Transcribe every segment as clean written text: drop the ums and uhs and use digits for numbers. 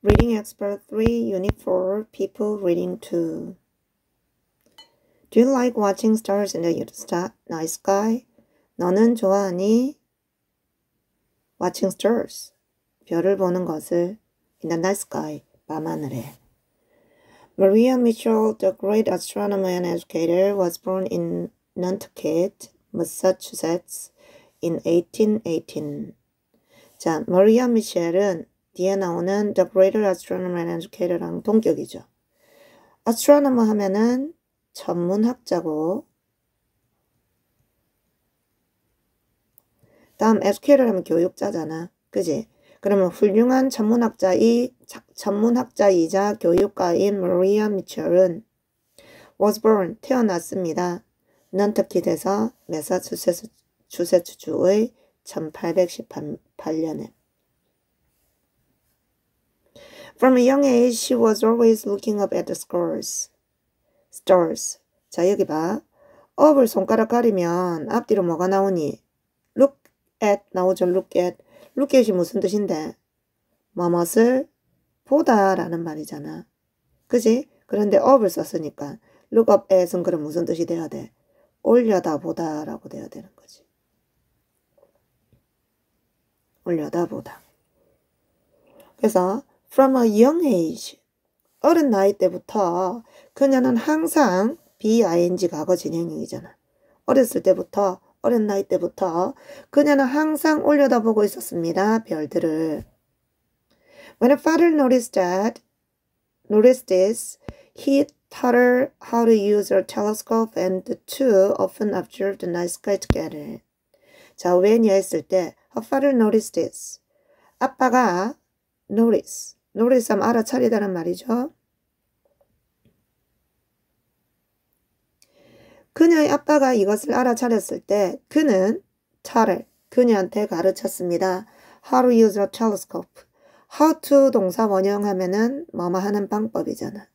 Reading Expert 3, Unit 4, People Reading 2. Do you like watching stars in the night sky? 너는 좋아하니? Watching stars. 별을 보는 것을 in the night sky. 밤하늘에. Maria Mitchell, the great astronomer and educator, was born in Nantucket, Massachusetts in 1818. 자, Maria Mitchell은 뒤에 나오는 The Greater Astronomer and Educator랑 동격이죠. Astronomer 하면은 천문학자고 다음 Educator 하면 교육자잖아. 그지? 그러면 훌륭한 천문학자이자 교육가인 Maria Mitchell은 was born, 태어났습니다. nantucket에서 매사추세츠주의 1818년에 From a young age, she was always looking up at the stars. 자, 여기 봐. up을 손가락 가리면 앞뒤로 뭐가 나오니? look at 나오죠. look at. look at이 무슨 뜻인데? 뭐뭇을 보다라는 말이잖아. 그지? 그런데 up을 썼으니까 look up at은 그럼 무슨 뜻이 돼야 돼? 올려다보다라고 돼야 되는 거지. 올려다보다. 그래서 From a young age, 어린 나이 때부터 그녀는 항상 BING 과거 진행형이잖아. 어렸을 때부터, 어린 나이 때부터 그녀는 항상 올려다보고 있었습니다. 별들을. When her father noticed this, he taught her how to use her telescope and the two often observed the night sky together. 자, when이야 했을 때 her father noticed this. 아빠가 notice 하면 알아차리다는 말이죠. 그녀의 아빠가 이것을 알아차렸을 때 그는 그녀한테 가르쳤습니다. How to use a telescope. How to 동사 원형하면은 뭐뭐 하는 방법이잖아.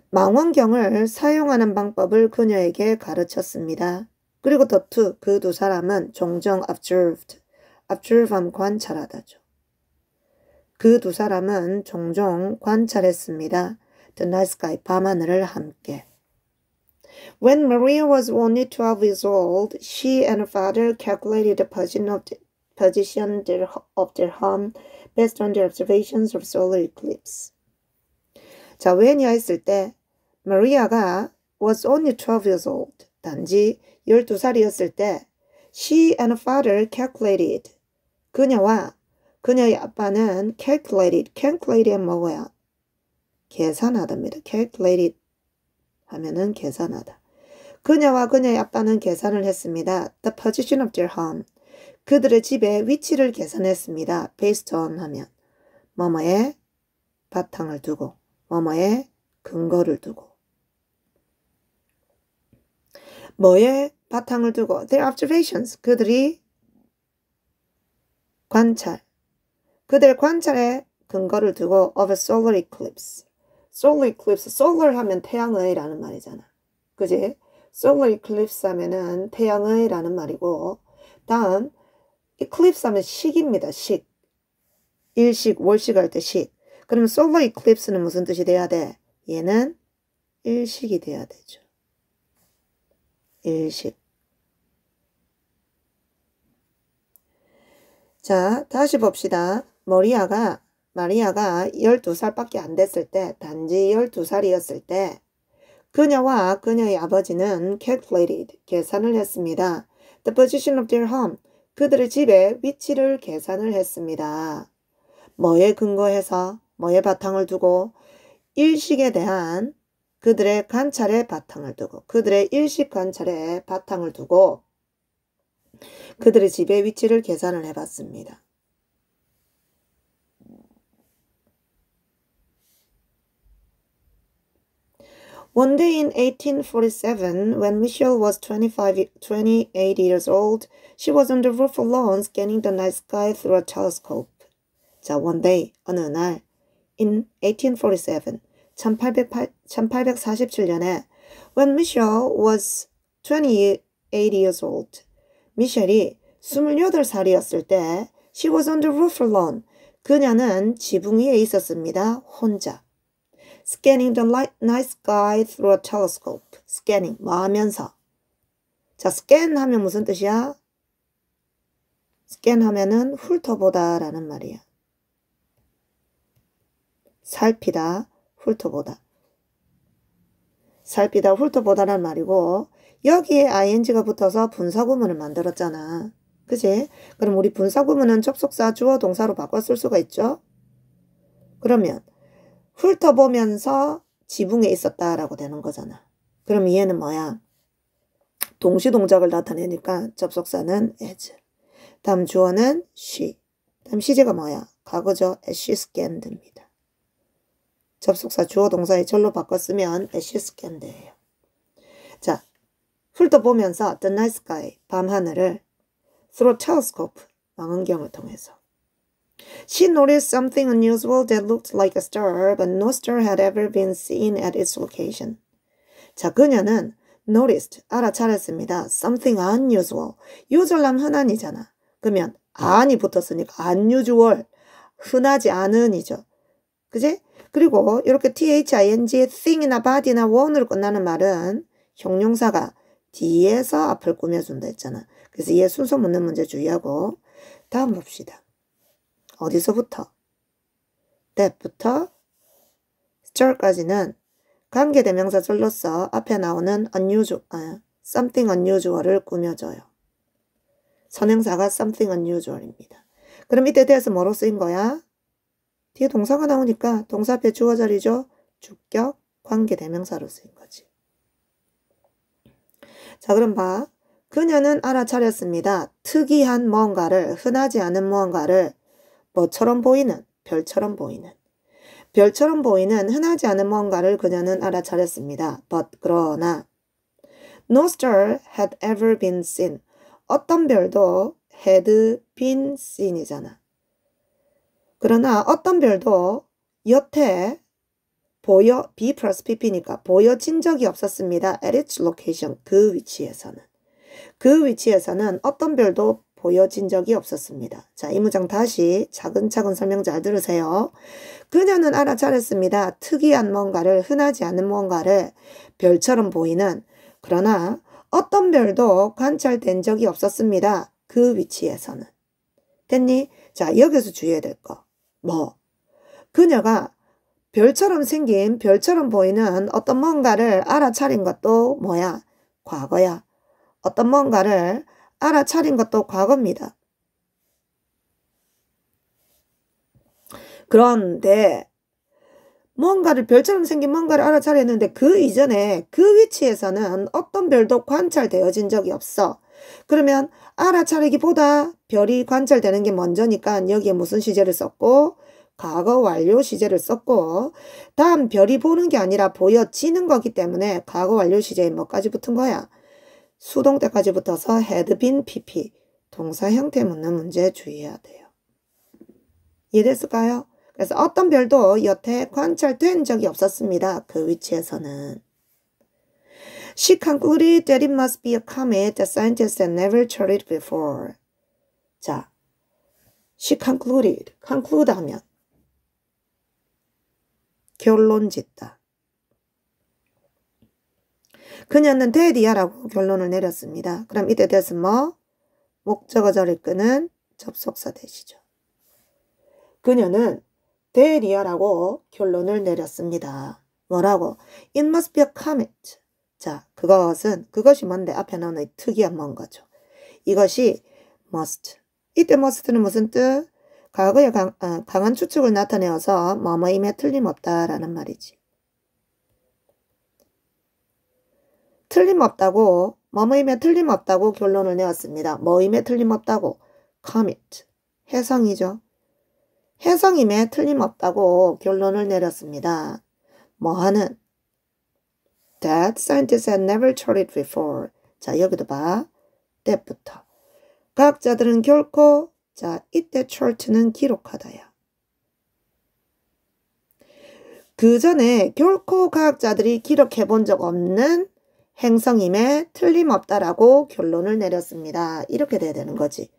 망원경을 사용하는 방법을 그녀에게 가르쳤습니다. 그리고 그 두 사람은 종종 observed 하면 관찰하다죠. 그 두 사람은 종종 관찰했습니다. The night sky, 밤하늘을 함께. When Maria was only 12 years old, she and her father calculated the position of their home based on their observations of solar eclipse. 자, when이야 했을 때 Maria가 was only 12 years old. 단지 12살이었을 때 she and her father calculated. 그녀와 그녀의 아빠는 calculated 뭐고요? 계산하답니다. calculated 하면은 계산하다. 그녀와 그녀의 아빠는 계산을 했습니다. The position of their home. 그들의 집의 위치를 계산했습니다. based on 하면 뭐뭐에 바탕을 두고 뭐뭐에 근거를 두고 뭐에 바탕을 두고 their observations. 그들의 관찰에 근거를 두고 of a solar eclipse. solar eclipse, solar 하면 태양의 라는 말이잖아. 그지? solar eclipse 하면은 태양의 라는 말이고 다음 eclipse 하면 식입니다. 식. 일식, 월식 할 때 식. 그러면 solar eclipse는 무슨 뜻이 돼야 돼? 얘는 일식이 돼야 되죠. 일식. 자, 다시 봅시다. 마리아가 12살밖에 안 됐을 때, 단지 12살이었을 때 그녀와 그녀의 아버지는 calculated, 계산을 했습니다. The position of their home, 그들의 집의 위치를 계산을 했습니다. 뭐에 근거해서, 뭐에 바탕을 두고 일식에 대한 그들의 관찰에 바탕을 두고 그들의 일식 관찰에 바탕을 두고 그들의 집의 위치를 계산을 해봤습니다. One day in 1847, when Michelle was 28 years old, she was on the roof alone scanning the night sky through a telescope. 자, one day, 어느 날, in 1847, 1847년에, when Michelle was 28 years old, 미셸이 28살이었을 때 She was on the roof alone. 그녀는 지붕 위에 있었습니다. 혼자. Scanning the night sky through a telescope. Scanning, 뭐 하면서. 자, scan 하면 무슨 뜻이야? scan 하면은 훑어보다 라는 말이야. 살피다, 훑어보다. 살피다, 훑어보다라는 말이고 여기에 ing가 붙어서 분사구문을 만들었잖아. 그치? 그럼 우리 분사구문은 접속사 주어 동사로 바꿔 쓸 수가 있죠? 그러면 훑어보면서 지붕에 있었다라고 되는 거잖아. 그럼 얘는 뭐야? 동시동작을 나타내니까 접속사는 as. 다음 주어는 she. 다음 시제가 뭐야? 과거죠. as she scanned입니다. 접속사 주어 동사의 절로 바꿨으면 as she scanned예요. 자, 훑어보면서 the night sky, 밤하늘을 through a telescope, 망원경을 통해서. She noticed something unusual that looked like a star, but no star had ever been seen at its location. 자, 그녀는 noticed, 알아차렸습니다. something unusual. usual하면 흔한이잖아. 그러면 an이 붙었으니까 unusual, 흔하지 않은이죠. 그지? 그리고 이렇게 thing, thing이나 body나 one으로 끝나는 말은 형용사가 뒤에서 앞을 꾸며준다 했잖아. 그래서 얘 순서 묻는 문제 주의하고 다음 봅시다. 어디서부터? that부터 star까지는 관계대명사 절로서 앞에 나오는 something unusual을 꾸며줘요. 선행사가 something unusual입니다. 그럼 이때 대해서 뭐로 쓰인 거야? 뒤에 동사가 나오니까 동사 앞에 주어 자리죠. 주격 관계대명사로 쓰인 거지. 자, 그럼 봐. 그녀는 알아차렸습니다. 특이한 무언가를, 흔하지 않은 무언가를 뭐처럼 보이는, 별처럼 보이는. 별처럼 보이는 흔하지 않은 무언가를 그녀는 알아차렸습니다. But 그러나 no star had ever been seen. 어떤 별도 had been seen이잖아. 그러나 어떤 별도 여태 B 플러스 pp니까 보여진 적이 없었습니다. At its location, 그 위치에서는. 그 위치에서는 어떤 별도 보여진 적이 없었습니다. 자, 이 문장 다시 차근차근 설명 잘 들으세요. 그녀는 알아차렸습니다. 특이한 뭔가를, 흔하지 않은 뭔가를 별처럼 보이는, 그러나 어떤 별도 관찰된 적이 없었습니다. 그 위치에서는. 됐니? 자, 여기서 주의해야 될 거. 뭐? 그녀가 별처럼 생긴, 별처럼 보이는 어떤 뭔가를 알아차린 것도 뭐야? 과거야. 어떤 뭔가를 알아차린 것도 과거입니다. 그런데 뭔가를, 별처럼 생긴 뭔가를 알아차렸는데 그 이전에 그 위치에서는 어떤 별도 관찰되어진 적이 없어. 그러면 알아차리기보다 별이 관찰되는 게 먼저니까 여기에 무슨 시제를 썼고 과거 완료 시제를 썼고 다음 별이 보는 게 아니라 보여지는 거기 때문에 과거 완료 시제에 뭐까지 붙은 거야? 수동태까지 붙어서 had been pp. 동사 형태 묻는 문제 주의해야 돼요. 이해됐을까요? 그래서 어떤 별도 여태 관찰된 적이 없었습니다. 그 위치에서는. She concluded that it must be a comet that scientists had never charted before. 자, she concluded. conclude 하면 결론 짓다. 그녀는 that이야라고 결론을 내렸습니다. 그럼 이때 that은 뭐? 목적어 자리를 끄는 접속사 that이죠. 그녀는 that이야라고 결론을 내렸습니다. 뭐라고? It must be a comet. 자, 그것이 뭔데? 앞에 나오는 특이한 뭔가죠. 이것이 must. 이때 must는 무슨 뜻? 과거의 강한 추측을 나타내어서 뭐뭐임에 틀림없다라는 말이지. 틀림없다고, 뭐뭐임에 틀림없다고 결론을 내었습니다. 뭐임에 틀림없다고? comet. 해성이죠. 해성임에 틀림없다고 결론을 내렸습니다. 뭐하는? That scientists had never charted before. 자, 여기도 봐. that부터. 과학자들은 결코, 자, 이때 chart는 기록하다야. 그 전에 결코 과학자들이 기록해 본 적 없는 행성임에 틀림없다라고 결론을 내렸습니다. 이렇게 돼야 되는 거지.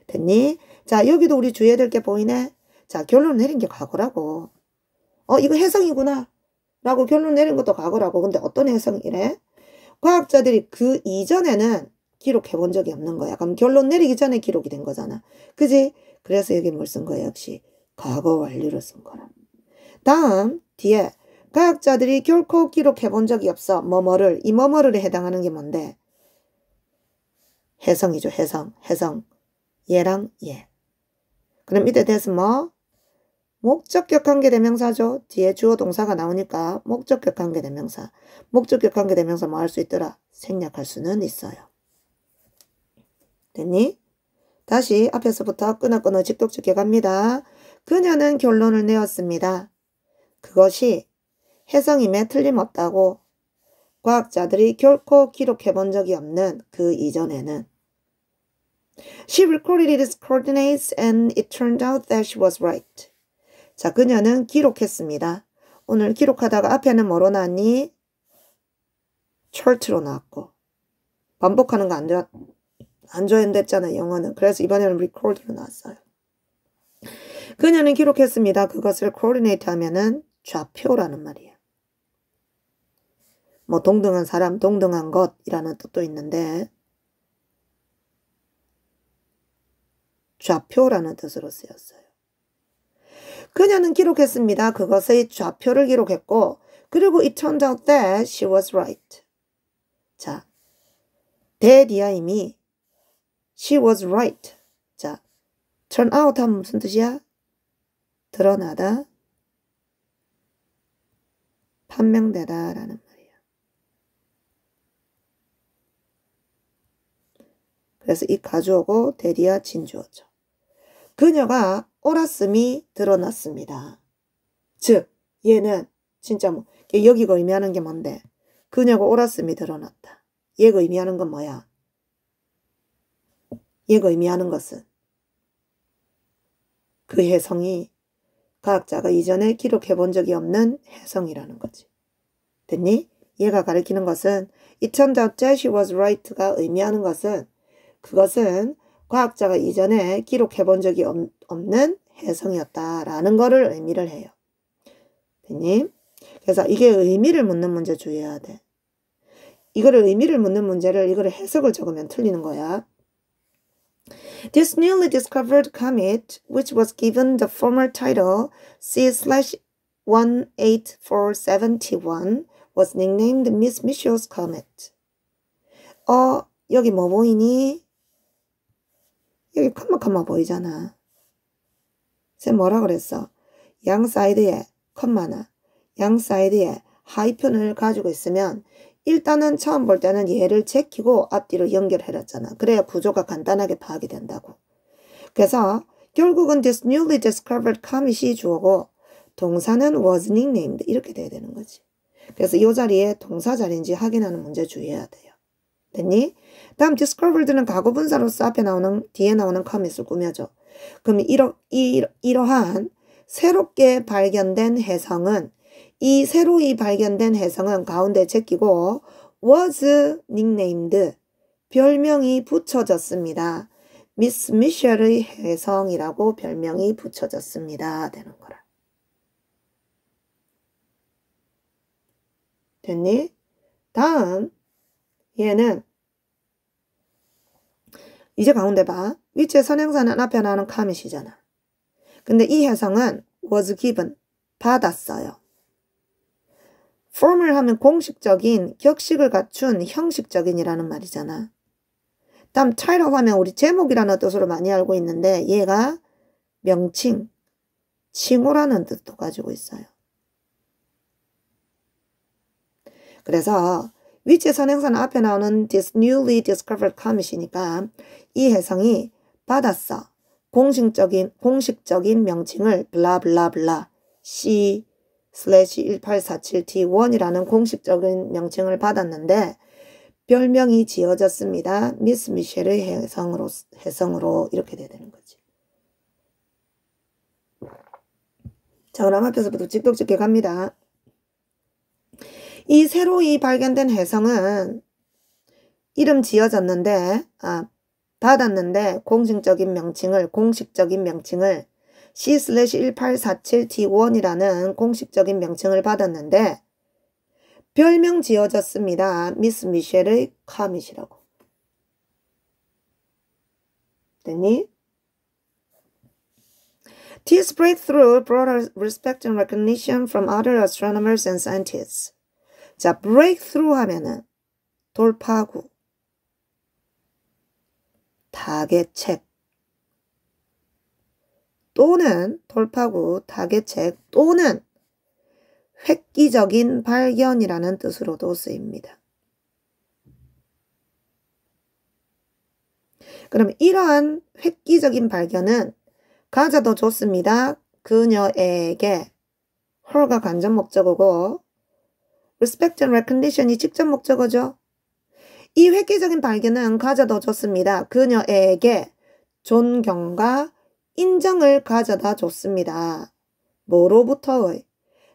됐니? 자, 여기도 우리 주의해야 될 게 보이네. 자, 결론 내린 게 과거라고. 이거 해성이구나 라고 결론 내린 것도 과거라고. 근데 어떤 해성이래? 과학자들이 그 이전에는 기록해 본 적이 없는 거야. 그럼 결론 내리기 전에 기록이 된 거잖아. 그지? 그래서 여기 뭘 쓴 거야? 역시 과거 완료를 쓴 거라. 다음 뒤에 과학자들이 결코 기록해 본 적이 없어. 뭐뭐를. 이 뭐뭐를 해당하는 게 뭔데? 해성이죠. 해성. 얘랑 얘. 그럼 이때 돼서 뭐? 목적격 관계대명사죠. 뒤에 주어 동사가 나오니까 목적격 관계대명사. 목적격 관계대명사 뭐 할 수 있더라? 생략할 수는 있어요. 됐니? 다시 앞에서부터 끊어 직독적게 갑니다. 그녀는 결론을 내었습니다. 그것이 해성임에 틀림없다고 과학자들이 결코 기록해 본 적이 없는 그 이전에는. She recorded its coordinates and it turned out that she was right. 자, 그녀는 기록했습니다. 오늘 기록하다가 앞에는 뭐로 나왔니? chart로 나왔고. 반복하는 거 안 좋아했잖아, 영어는. 그래서 이번에는 record로 나왔어요. 그녀는 기록했습니다. 그것을 coordinate 하면은 좌표라는 말이야. 뭐 동등한 사람, 동등한 것이라는 뜻도 있는데 좌표라는 뜻으로 쓰였어요. 그녀는 기록했습니다. 그것의 좌표를 기록했고 그리고 it turned out that she was right. 자, 대디아임이 she was right. 자, turn out 하면 무슨 뜻이야? 드러나다, 판명되다 라는 말이야. 그래서 이 가주어고 대디아 진주어죠. 그녀가 옳았음이 드러났습니다. 즉 얘는 진짜 뭐 여기가 의미하는 게 뭔데? 그녀가 옳았음이 드러났다. 얘가 의미하는 건 뭐야? 얘가 의미하는 것은 그 해성이 과학자가 이전에 기록해 본 적이 없는 해성이라는 거지. 됐니? 얘가 가리키는 것은 it turned out that she was right가 의미하는 것은 그것은 과학자가 이전에 기록해 본 적이 없는 해성이었다라는 거를 의미를 해요. 됐니? 그래서 이게 의미를 묻는 문제 주의해야 돼. 이거를 의미를 묻는 문제를 이거를 해석을 적으면 틀리는 거야. This newly discovered comet, which was given the former title C/18471, was nicknamed Miss Mitchell's Comet. 여기 뭐 보이니? 여기 컴마 보이잖아. 쌤 뭐라 그랬어? 양 사이드에 컴마나 양 사이드에 하이픈을 가지고 있으면 일단은 처음 볼 때는 얘를 제끼고 앞뒤로 연결해놨잖아. 그래야 구조가 간단하게 파악이 된다고. 그래서 결국은 this newly discovered comet이 주어고 동사는 was nicknamed 이렇게 돼야 되는 거지. 그래서 이 자리에 동사 자리인지 확인하는 문제 주의해야 돼요. 됐니? 다음 discovered는 과거분사로서 뒤에 나오는 comet을 꾸며줘. 그럼 이러한 새롭게 발견된 해성은 이 새로이 발견된 해성은 가운데 제끼고 was nicknamed 별명이 붙여졌습니다. 미스 미셸의 해성이라고 별명이 붙여졌습니다. 되는 거라. 됐니? 다음 얘는 이제 가운데 봐. 위치의 선행사는 앞에 나오는 comet이잖아. 근데 이 해성은 was given 받았어요. form을 하면 공식적인, 격식을 갖춘 형식적인이라는 말이잖아. 다음 title 하면 우리 제목이라는 뜻으로 많이 알고 있는데 얘가 명칭, 칭호라는 뜻도 가지고 있어요. 그래서 위치의 선행사는 앞에 나오는 this newly discovered comet이니까 이 해성이 받았어. 공식적인 명칭을 블라블라블라 C/1847T1이라는 공식적인 명칭을 받았는데 별명이 지어졌습니다. 미스 미셸의 해성으로 이렇게 돼야 되는 거지. 자, 그럼 앞에서부터 직독적게 갑니다. 이 새로이 발견된 해성은 이름 지어졌는데 받았는데 공식적인 명칭을 C/1847T1이라는 공식적인 명칭을 받았는데 별명 지어졌습니다. 미스 미셸의 카밋이라고. 됐니? This breakthrough brought us respect and recognition from other astronomers and scientists. 자, breakthrough 하면은 돌파구, 타겟책 또는 돌파구, 타겟책 또는 획기적인 발견이라는 뜻으로도 쓰입니다. 그럼 이러한 획기적인 발견은 가져도 좋습니다. 그녀에게 her가 간접 목적어고 respect and recognition이 직접 목적어죠. 이 획기적인 발견은 가져도 좋습니다. 그녀에게 존경과 인정을 가져다 줬습니다. 뭐로부터의?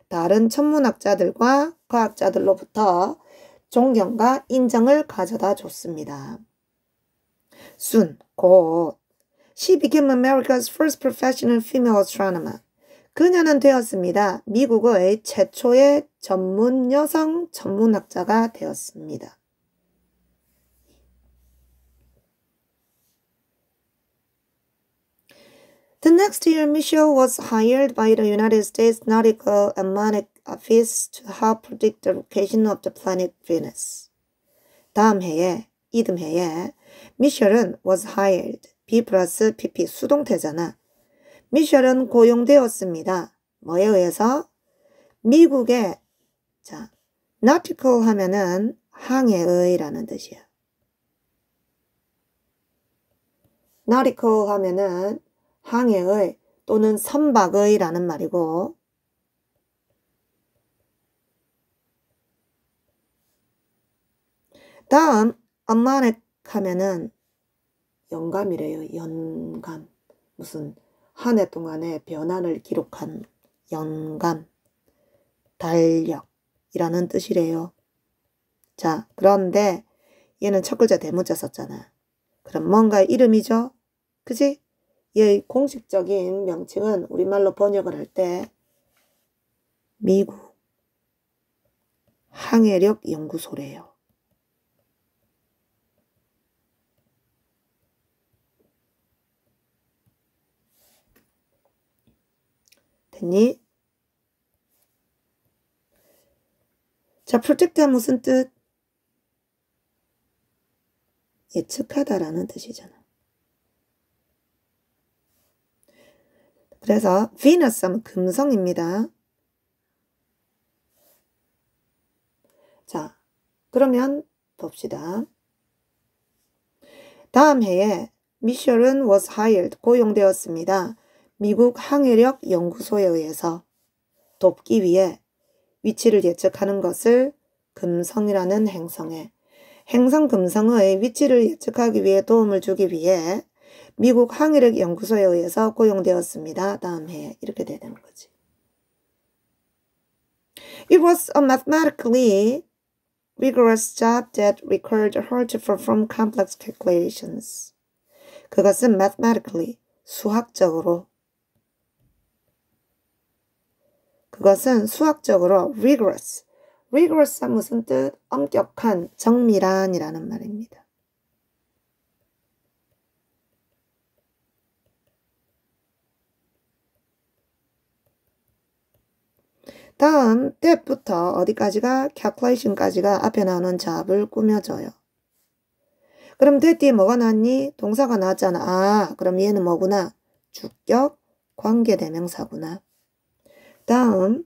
다른 천문학자들과 과학자들로부터 존경과 인정을 가져다 줬습니다. soon, 곧 She became America's first professional female astronomer. 그녀는 되었습니다. 미국의 최초의 전문 여성 천문학자가 되었습니다. The next year, Michelle was hired by the United States Nautical and Mnemonic Office to help predict the location of the planet Venus. 다음 해에, 이듬해에, 미셸은 was hired, B 플러스 PP 수동태잖아. 미셸은 고용되었습니다. 뭐에 의해서? 미국의, 자, nautical 하면은 항해의라는 뜻이야. nautical 하면은 항해의 또는 선박의라는 말이고 다음 mnemonic 하면은 영감이래요. 연감. 무슨 한 해 동안의 변화를 기록한 연감. 달력이라는 뜻이래요. 자, 그런데 얘는 첫 글자 대문자 썼잖아. 그럼 뭔가 이름이죠? 그지? 얘의 공식적인 명칭은 우리말로 번역을 할 때 미국 항해력 연구소래요. 됐니? 자, protect가 무슨 뜻? 예측하다라는 뜻이잖아. 그래서 Venus 하면 금성입니다. 자, 그러면 봅시다. 다음 해에 미셸은 was hired, 고용되었습니다. 미국 항해력 연구소에 의해서 돕기 위해 위치를 예측하는 것을 금성이라는 행성에 행성 금성의 위치를 예측하기 위해 도움을 주기 위해 미국 항해력 연구소에 의해서 고용되었습니다. 다음 해에 이렇게 돼야 되는 거지. It was a mathematically rigorous job that required her to perform complex calculations. 그것은 mathematically, 수학적으로 rigorous. rigorous한 무슨 뜻? 엄격한, 정밀한이라는 말입니다. 다음 that부터 어디까지가? calculation까지가 앞에 나오는 잡을 꾸며줘요. 그럼 that 뒤에 뭐가 나왔니? 동사가 나왔잖아. 아, 그럼 얘는 뭐구나? 주격, 관계대명사구나. 다음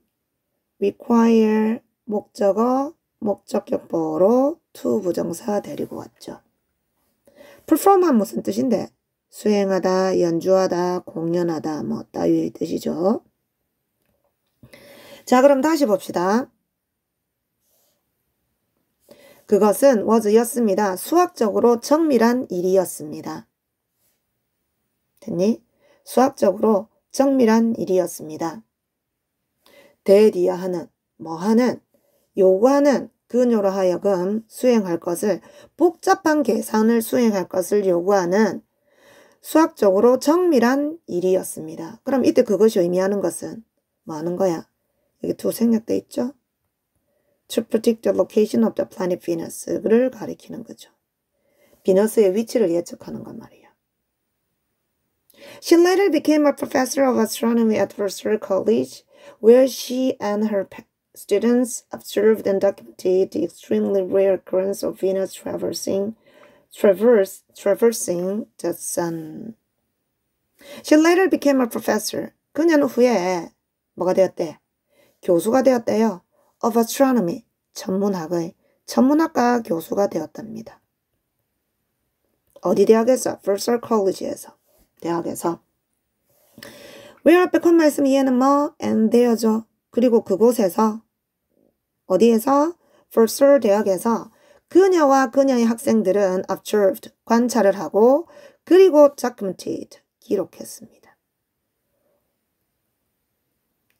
require 목적어, 목적격보로 to 부정사 데리고 왔죠. perform한 무슨 뜻인데? 수행하다, 연주하다, 공연하다 뭐 따위의 뜻이죠. 자, 그럼 다시 봅시다. 그것은 was였습니다. 수학적으로 정밀한 일이었습니다. 됐니? 수학적으로 정밀한 일이었습니다. 대디야 하는, 뭐 하는, 요구하는, 그녀로 하여금 수행할 것을 복잡한 계산을 수행할 것을 요구하는 수학적으로 정밀한 일이었습니다. 그럼 이때 그것이 의미하는 것은 뭐 하는 거야? 여기 두 생략돼 있죠? To predict the location of the planet Venus를 가리키는 거죠. 비너스의 위치를 예측하는 건 말이야. She later became a professor of astronomy at Vassar College, where she and her students observed and documented the extremely rare occurrence of Venus traversing the sun. She later became a professor. 그녀는 후에 뭐가 되었대? 교수가 되었대요. Of astronomy, 천문학과 교수가 되었답니다. 어디 대학에서? Vassar College에서. 대학에서. where 앞에 콤마 있으면 얘는 뭐? and there죠. 그리고 그곳에서 어디에서? Vassar 대학에서 그녀와 그녀의 학생들은 observed, 관찰을 하고 그리고 documented, 기록했습니다.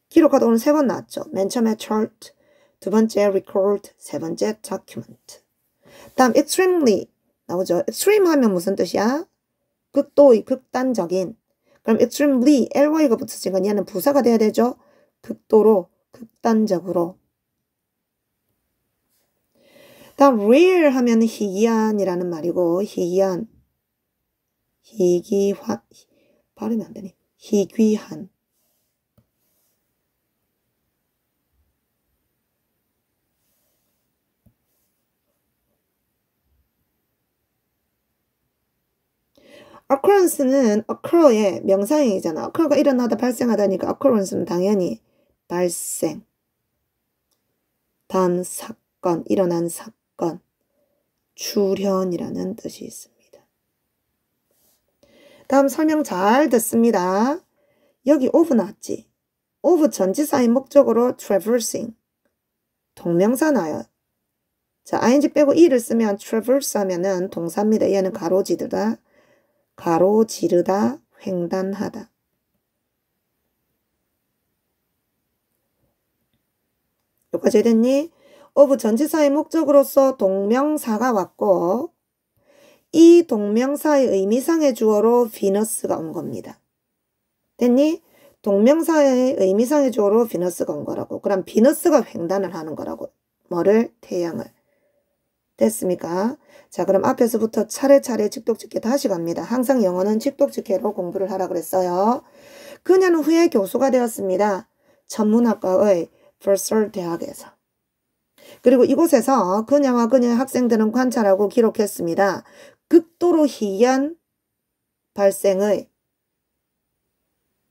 기록하다 오늘 3번 나왔죠. 맨 처음에 chart, 두 번째 record, 세 번째 document. 다음 extremely 나오죠. extreme 하면 무슨 뜻이야? 극도의, 극단적인. 그럼 extremely, ly가 붙으니까 얘는 부사가 돼야 되죠. 극도로, 극단적으로. 다음 rare 하면 희귀한이라는 말이고 희귀한, 발음이 안 되네. 희귀한. occurrence는 occur의 명사형이잖아. occur가 일어나다 발생하다니까 occurrence는 당연히 발생. 다음 사건, 일어난 사건, 출현이라는 뜻이 있습니다. 다음 설명 잘 듣습니다. 여기 of 나왔지? of 전치사의 목적으로 traversing, 동명사 나요. 자, ing 빼고 e를 쓰면 traverse 하면은 동사입니다. 얘는 가로지르다, 횡단하다. 여기까지 됐니? of 전치사의 목적으로서 동명사가 왔고 이 동명사의 의미상의 주어로 비너스가 온 겁니다. 됐니? 동명사의 의미상의 주어로 비너스가 온 거라고. 그럼 비너스가 횡단을 하는 거라고. 뭐를? 태양을. 됐습니까? 자, 그럼 앞에서부터 차례차례 직독직해 다시 갑니다. 항상 영어는 직독직해로 공부를 하라 그랬어요. 그녀는 후에 교수가 되었습니다. 천문학과의 Vassar 대학에서. 그리고 이곳에서 그녀와 그녀의 학생들은 관찰하고 기록했습니다. 극도로 희귀한 발생의,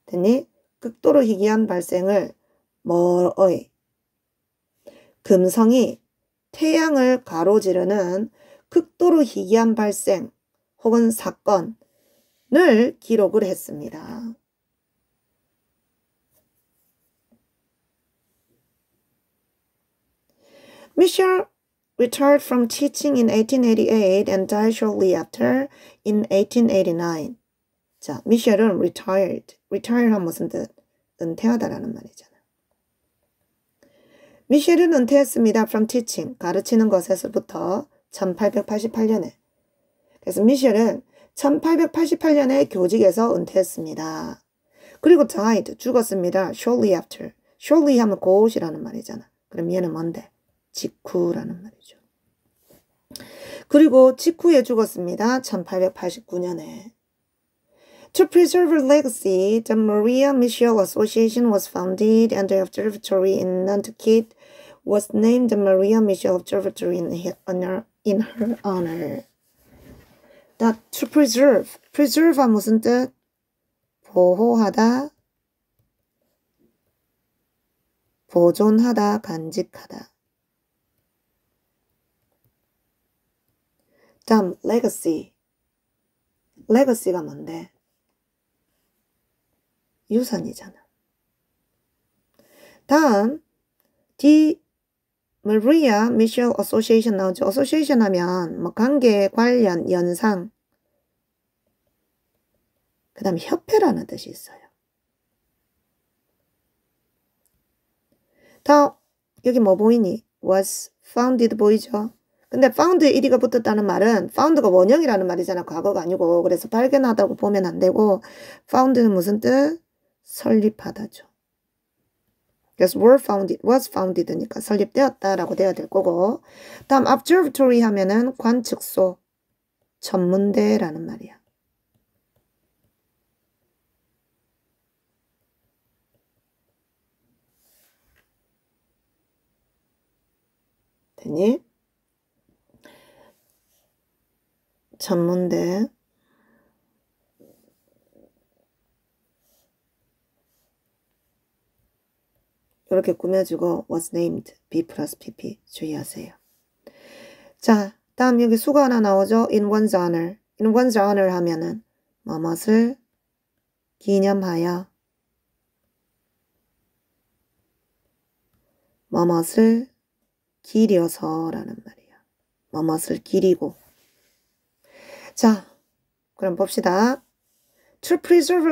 됐니? 극도로 희귀한 발생을 뭐의? 금성이 태양을 가로지르는 극도로 희귀한 발생 혹은 사건을 기록을 했습니다. Michel retired from teaching in 1888 and died shortly after in 1889. 자, 미셸은 retired. retire한 무슨 뜻? 은퇴하다라는 말이잖아. 미셸은 은퇴했습니다. from teaching. 가르치는 것에서부터 1888년에. 그래서 미셸은 1888년에 교직에서 은퇴했습니다. 그리고 died. 죽었습니다. shortly after. shortly 하면 곧이라는 말이잖아. 그럼 얘는 뭔데? 직후라는 말이죠. 그리고 직후에 죽었습니다. 1889년에. To preserve her legacy, the Maria Michel Association was founded and the observatory in Nantucket was named the Maria Michel Observatory in her honor. To preserve. preserve가 무슨 뜻? 보호하다, 보존하다, 간직하다. 다음 legacy. legacy가 뭔데? 유산이잖아. 다음 The Maria Michel Association 나오죠. association 하면 뭐 관계, 관련, 연상. 그 다음 협회라는 뜻이 있어요. 다음 여기 뭐 보이니? was founded 보이죠? 근데 found에 ed가 붙었다는 말은 found가 원형이라는 말이잖아. 과거가 아니고. 그래서 발견하다고 보면 안 되고 found는 무슨 뜻? 설립하다죠. 그래서 was founded니까 설립되었다라고 돼야 될 거고 다음 observatory 하면은 관측소, 천문대라는 말이야. 됐니? 천문대 이렇게 꾸며주고 was named B 플러스 PP 주의하세요. 자, 다음 여기 수가 하나 나오죠. in one's honor. in one's honor 하면은 뭐뭇을 기념하여 뭐뭇을 기려서라는 말이야. 뭐뭇을 기리고. 자, 그럼 봅시다. To preserve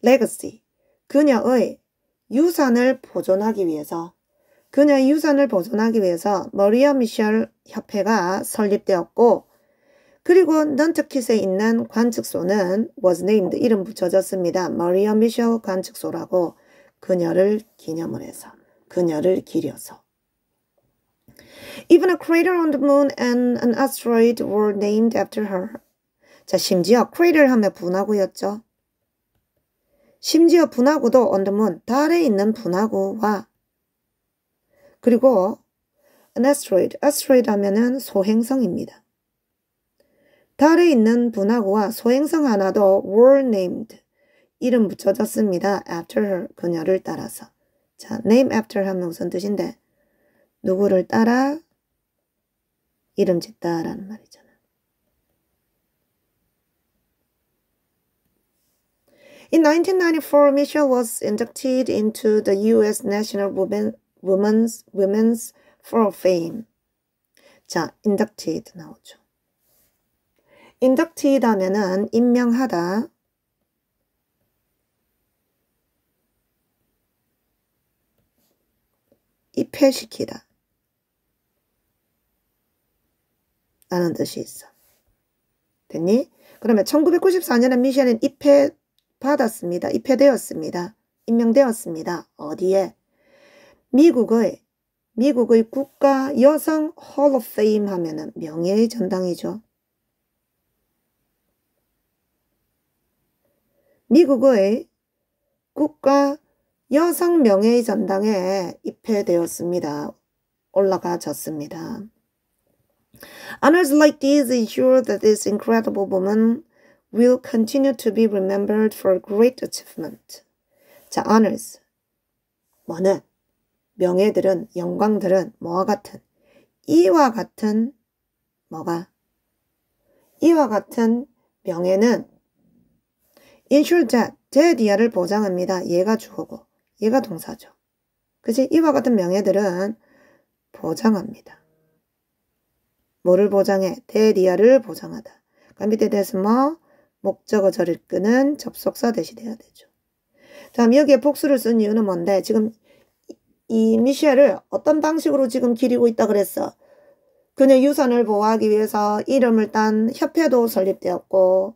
legacy. 그녀의 유산을 보존하기 위해서 머리아 미셸 협회가 설립되었고 그리고 넌트킷에 있는 관측소는 was named 이름 붙여졌습니다. 머리아 미셸 관측소라고 그녀를 기념을 해서 그녀를 기려서 Even a crater on the moon and an asteroid were named after her. 자, 심지어 crater 하면 분화구였죠. 심지어 분화구도 on the moon, 달에 있는 분화구와 그리고 an asteroid 하면은 소행성입니다. 달에 있는 분화구와 소행성 하나도 were named, 이름 붙여졌습니다. after her, 그녀를 따라서. 자, name after 하면 무슨 뜻인데? 누구를 따라 이름 짓다라는 말이잖아. In 1994, Michelle was inducted into the U.S. National Women's Hall of Fame. 자, inducted 나오죠. inducted 하면은 임명하다. 입회시키다. 라는 뜻이 있어. 됐니? 그러면 1994년에 미셸은 입회받았습니다. 입회되었습니다. 임명되었습니다. 어디에? 미국의 국가 여성 홀 오브 페임 하면은 명예의 전당이죠. 미국의 국가 여성 명예의 전당에 입회되었습니다. 올라가졌습니다. Honors like these ensure that this incredible woman will continue to be remembered for great achievement. 자, honors. 뭐는? 명예들은, 영광들은 뭐와 같은? 이와 같은 뭐가? 이와 같은 명예는 ensure that, 대디아를 보장합니다. 얘가 주어고, 얘가 동사죠. 그치? 이와 같은 명예들은 보장합니다. 뭐를 보장해? 대디아를 보장하다. 그러니까 밑에 대해서 뭐? 목적어 절을 끄는 접속사 대시돼야 되죠. 다음 여기에 복수를 쓴 이유는 뭔데? 지금 이 미셸을 어떤 방식으로 지금 기리고 있다 그랬어? 그녀 유산을 보호하기 위해서 이름을 딴 협회도 설립되었고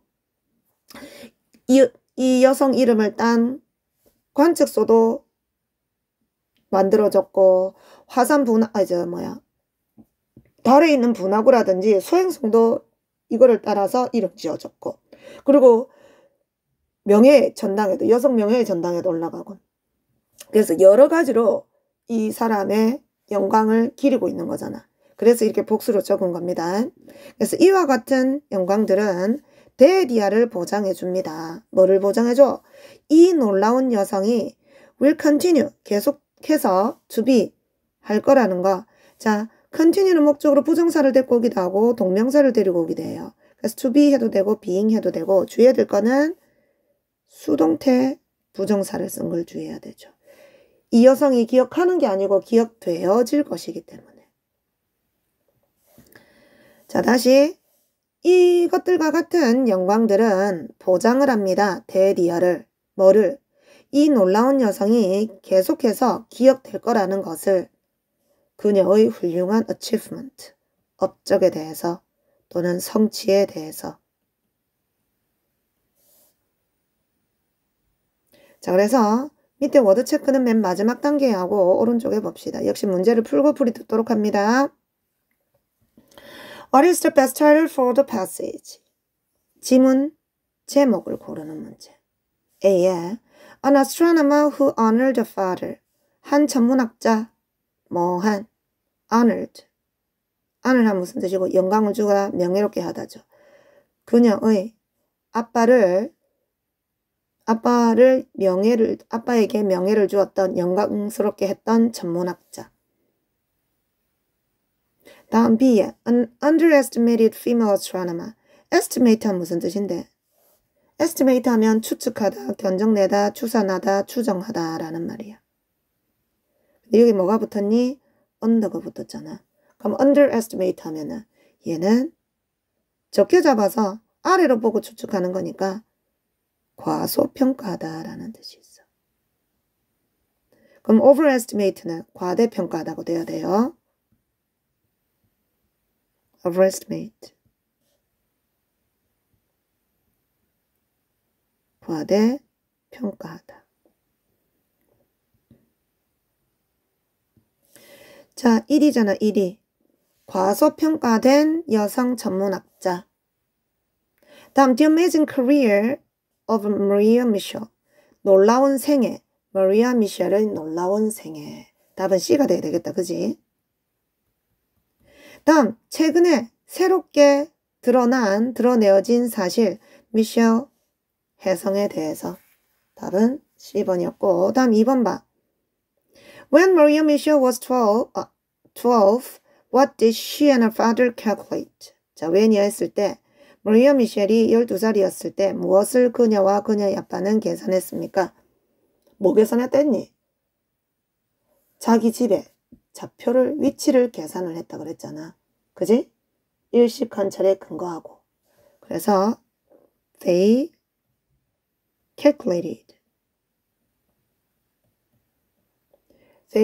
이 여성 이름을 딴 관측소도 만들어졌고 화산 달에 있는 분화구라든지 소행성도 이거를 따라서 이름 지어졌고 그리고 명예의 전당에도 여성 명예의 전당에도 올라가고 그래서 여러 가지로 이 사람의 영광을 기리고 있는 거잖아. 그래서 이렇게 복수로 적은 겁니다. 그래서 이와 같은 영광들은 대디아를 보장해 줍니다. 뭐를 보장해 줘? 이 놀라운 여성이 will continue 계속해서 to be 할 거라는 거. 자, continue는 목적으로 부정사를 데리고 오기도 하고 동명사를 데리고 오기도 해요. 그래서 to be 해도 되고 being 해도 되고 주의해야 될 거는 수동태 부정사를 쓴 걸 주의해야 되죠. 이 여성이 기억하는 게 아니고 기억되어질 것이기 때문에. 자, 다시 이것들과 같은 영광들은 보장을 합니다. 대디아를. 뭐를? 이 놀라운 여성이 계속해서 기억될 거라는 것을 그녀의 훌륭한 achievement, 업적에 대해서 또는 성취에 대해서. 자, 그래서 밑에 워드 체크는 맨 마지막 단계에 하고 오른쪽에 봅시다. 역시 문제를 풀고 풀이 듣도록 합니다. What is the best title for the passage? 지문 제목을 고르는 문제. A에 An astronomer who honored the father. 한 천문학자 뭐한 honored. honor한 무슨 뜻이고 영광을 주가 명예롭게 하다죠. 그녀의 아빠에게 명예를 주었던 영광스럽게 했던 천문학자. 다음 B에 An underestimated female astronomer. estimate 한 무슨 뜻인데? estimate 하면 추측하다, 견적내다, 추산하다, 추정하다 라는 말이야. 근데 여기 뭐가 붙었니? under가 붙었잖아. 그럼 underestimate 하면은 얘는 적게 잡아서 아래로 보고 추측하는 거니까 과소평가하다 라는 뜻이 있어. 그럼 overestimate는 과대평가하다고 돼야 돼요. overestimate. 과대평가하다. 자, 1위잖아, 1위. 과소평가된 여성 천문학자. 다음, The Amazing Career of Maria Michel. 놀라운 생애. 마리아 미셸의 놀라운 생애. 답은 C가 돼야 되겠다, 그지? 다음, 최근에 새롭게 드러내어진 사실. 미셸 혜성에 대해서. 답은 C번이었고, 다음 2번 봐. When Maria Michel was 12, what did she and her father calculate? 자, when이야 했을 때 마리아 미셸이 12살이었을 때 무엇을 그녀와 그녀의 아빠는 계산했습니까? 뭐 계산했댔니? 자기 집에 좌표를, 위치를 계산을 했다 그랬잖아. 그지? 일식 관찰에 근거하고. 그래서 they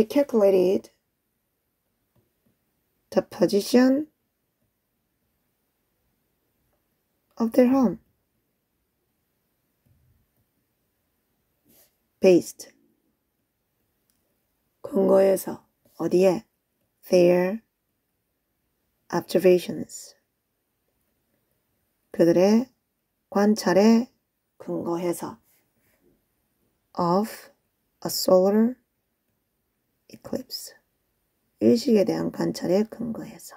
calculated the position of their home based 근거해서 어디에? their observations 그들의 관찰에 근거해서 of a solar eclipse 일식에 대한 관찰에 근거해서.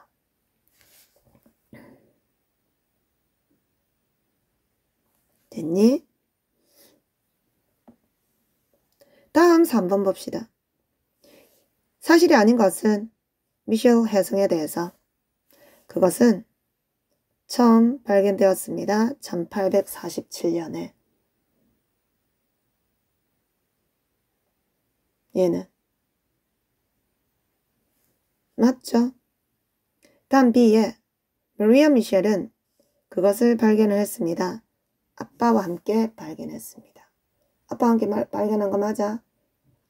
됐니? 다음 3번 봅시다. 사실이 아닌 것은 미셸 혜성에 대해서 그것은 처음 발견되었습니다. 1847년에. 얘는 맞죠? 다음 B에 마리아 미셸은 그것을 발견을 했습니다. 아빠와 함께 발견했습니다. 아빠와 함께 발견한 거 맞아?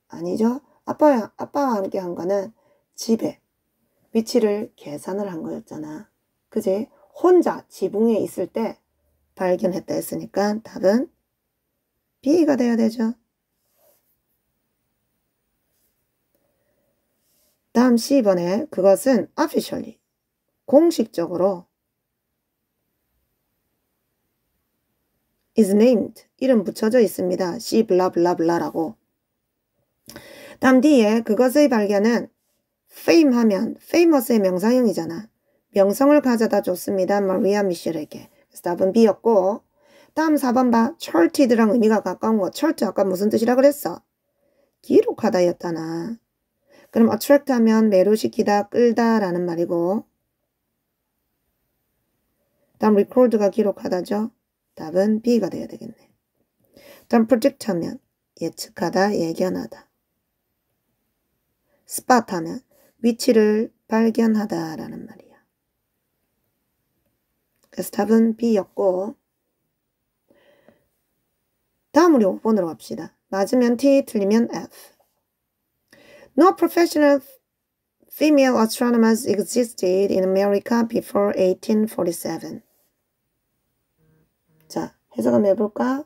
아니죠? 아빠와 함께 한 거는 집에 위치를 계산을 한 거였잖아. 그지? 혼자 지붕에 있을 때 발견했다 했으니까 답은 B가 돼야 되죠. 다음 C번에 그것은 officially 공식적으로 is named 이름 붙여져 있습니다. C 블라블라블라라고. 다음 D에 그것의 발견은 fame 하면 famous의 명사형이잖아. 명성을 가져다 줬습니다. 마리아 미셸에게. 그래서 답은 B였고 다음 4번 봐. charted랑 의미가 가까운 거. chart 아까 무슨 뜻이라 그랬어? 기록하다 였다나. 그럼 attract 하면 매료시키다, 끌다 라는 말이고 다음 record가 기록하다죠. 답은 B가 돼야 되겠네. 다음 predict 하면 예측하다, 예견하다. spot 하면 위치를 발견하다 라는 말이야. 그래서 답은 B였고 다음 우리 5번으로 갑시다. 맞으면 T, 틀리면 F. No professional female astronomers existed in America before 1847. 자, 해석 한번 해볼까?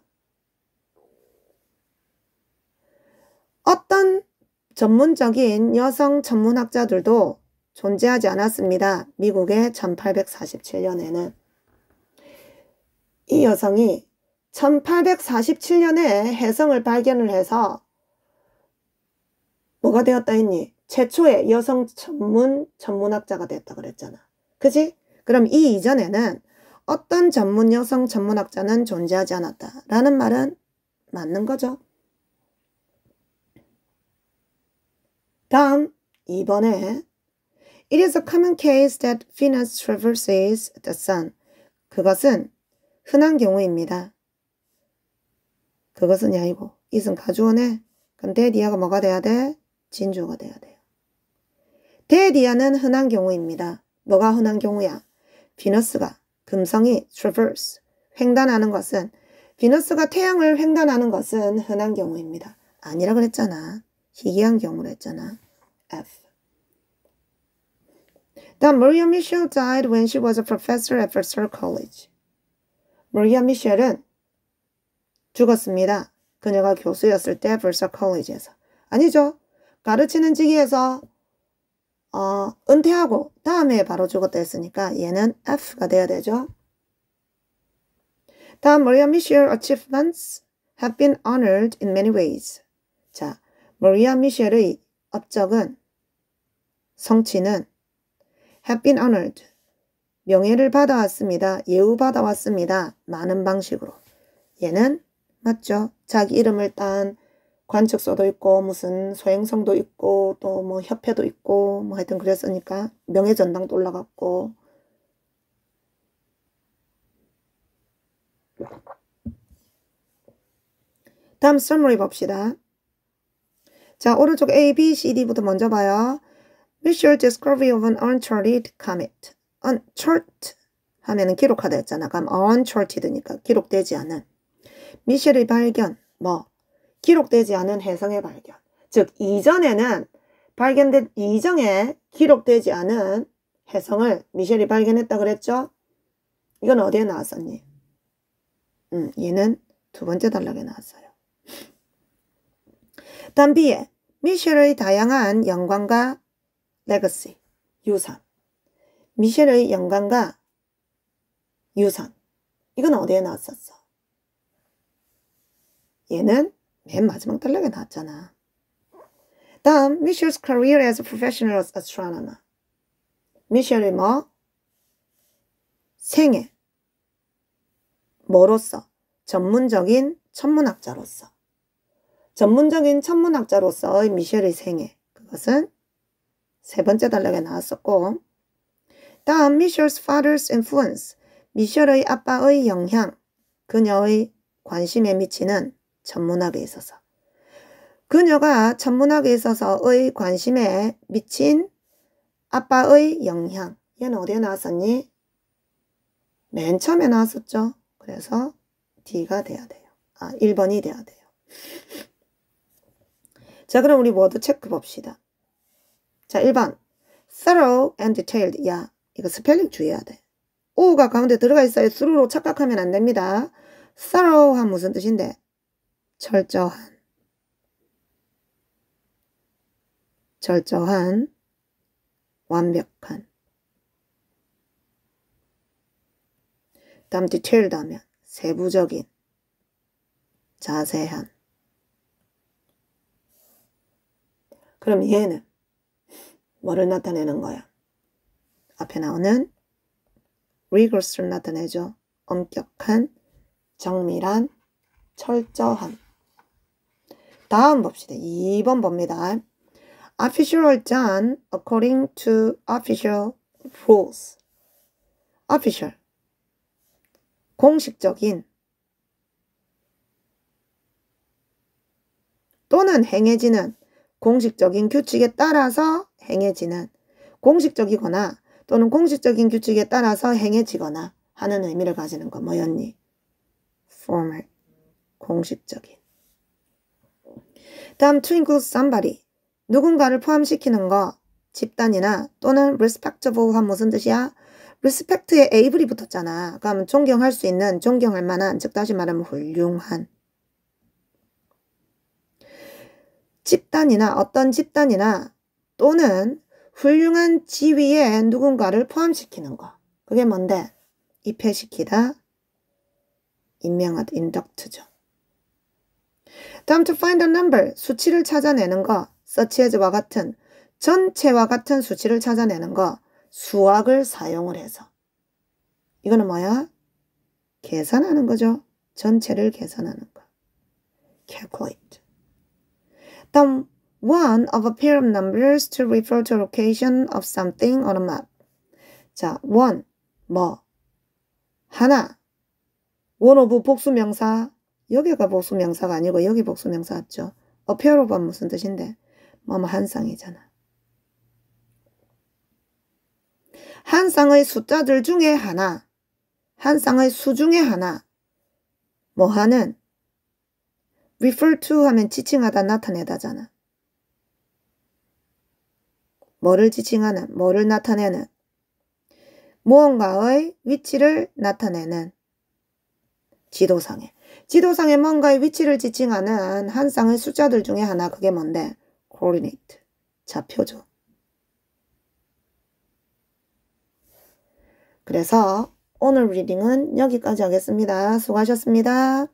어떤 전문적인 여성 천문학자들도 존재하지 않았습니다. 미국의 1847년에는. 이 여성이 1847년에 해성을 발견을 해서 뭐가 되었다 했니? 최초의 여성 천문학자가 됐다 그랬잖아. 그지? 그럼 이 이전에는 어떤 전문 여성 천문학자는 존재하지 않았다 라는 말은 맞는 거죠. 다음 2번에 It is a common case that Venus traverses the sun. 그것은 흔한 경우입니다. 그것은이 아니고 it은 가주어네. 그럼 대디아가 뭐가 돼야 돼? 진주어가 돼야 돼요. 대디아는 흔한 경우입니다. 뭐가 흔한 경우야? 비너스가 금성이 traverse 횡단하는 것은 비너스가 태양을 횡단하는 것은 흔한 경우입니다. 아니라 그랬잖아. 희귀한 경우를 했잖아. F. 다음 Maria Michelle died when she was a professor at Vassar College. Maria Michel은 죽었습니다. 그녀가 교수였을 때 Vassar College에서. 아니죠. 가르치는 직위에서 은퇴하고 다음에 바로 죽었다 했으니까 얘는 F가 돼야 되죠. 다음 Maria Michel's achievements have been honored in many ways. 자, Maria Michel의 업적은 성취는 have been honored 명예를 받아왔습니다. 예우받아왔습니다. 많은 방식으로. 얘는 맞죠. 자기 이름을 딴 관측소도 있고 무슨 소행성도 있고 또 뭐 협회도 있고 뭐 하여튼 그랬으니까 명예전당도 올라갔고. 다음 summary 봅시다. 자, 오른쪽 A, B, C, D부터 먼저 봐요. Visual discovery of an uncharted comet. uncharted 하면은 기록하다 했잖아. 그럼 uncharted니까 기록되지 않은. 미셸의 발견, 뭐 기록되지 않은 해성의 발견. 즉 이전에는 발견된 이전에 기록되지 않은 해성을 미셸이 발견했다 그랬죠? 이건 어디에 나왔었니? 얘는 두 번째 단락에 나왔어요. 다음 B에 미셸의 다양한 영광과 레거시, 유산. 미셸의 영광과 유산. 이건 어디에 나왔었어? 얘는 맨 마지막 단락에 나왔잖아. 다음 Michel's career as a professional astronomer. 미셸의 뭐? 생애. 뭐로서? 전문적인 천문학자로서. 전문적인 천문학자로서의 미셸의 생애. 그것은 세 번째 단락에 나왔었고, 다음 Michel's father's influence. 미셸의 아빠의 영향. 그녀의 관심에 미치는 천문학에 있어서. 그녀가 천문학에 있어서의 관심에 미친 아빠의 영향. 얘는 어디에 나왔었니? 맨 처음에 나왔었죠. 그래서 D가 돼야 돼요. 1번이 돼야 돼요. 자, 그럼 우리 워드 체크 봅시다. 자, 1번. thorough and detailed. 야, 이거 스펠링 주의해야 돼. O가 가운데 들어가 있어요. through로 착각하면 안 됩니다. thorough한 무슨 뜻인데? 철저한. 철저한. 완벽한. 다음 detailed 하면 세부적인. 자세한. 그럼 얘는 뭐를 나타내는 거야? 앞에 나오는 rigorous를 나타내죠. 엄격한, 정밀한, 철저한. 다음 봅시다. 2번 봅니다. Official done according to official rules. Official. 공식적인 또는 행해지는 공식적인 규칙에 따라서 행해지는 공식적이거나 또는 공식적인 규칙에 따라서 행해지거나 하는 의미를 가지는 거 뭐였니? formal. 공식적인. 다음 to include somebody. 누군가를 포함시키는 거. 집단이나 또는 respectable 하면 무슨 뜻이야? respect에 able이 붙었잖아. 그러면 존경할 수 있는, 존경할 만한, 즉 다시 말하면 훌륭한. 집단이나 어떤 집단이나 또는 훌륭한 지위에 누군가를 포함시키는 거. 그게 뭔데? 입회시키다, 임명하다, induct죠. 다음 to find a number, 수치를 찾아내는 거. such as와 같은, 전체와 같은 수치를 찾아내는 거. 수학을 사용을 해서. 이거는 뭐야? 계산하는 거죠. 전체를 계산하는 거. calculate. 다음, one of a pair of numbers to refer to a location of something on a map. 자, one, 뭐, 하나. one of 복수명사. 여기가 복수명사가 아니고 여기 복수명사 맞죠? a pair of 무슨 뜻인데? 뭐 한 쌍이잖아. 한 쌍의 숫자들 중에 하나. 한 쌍의 수 중에 하나. 뭐 하는? refer to 하면 지칭하다, 나타내다잖아. 뭐를 지칭하는, 뭐를 나타내는, 무언가의 위치를 나타내는 지도상에. 지도상에 뭔가의 위치를 지칭하는 한 쌍의 숫자들 중에 하나, 그게 뭔데? coordinate, 좌표죠. 그래서 오늘 리딩은 여기까지 하겠습니다. 수고하셨습니다.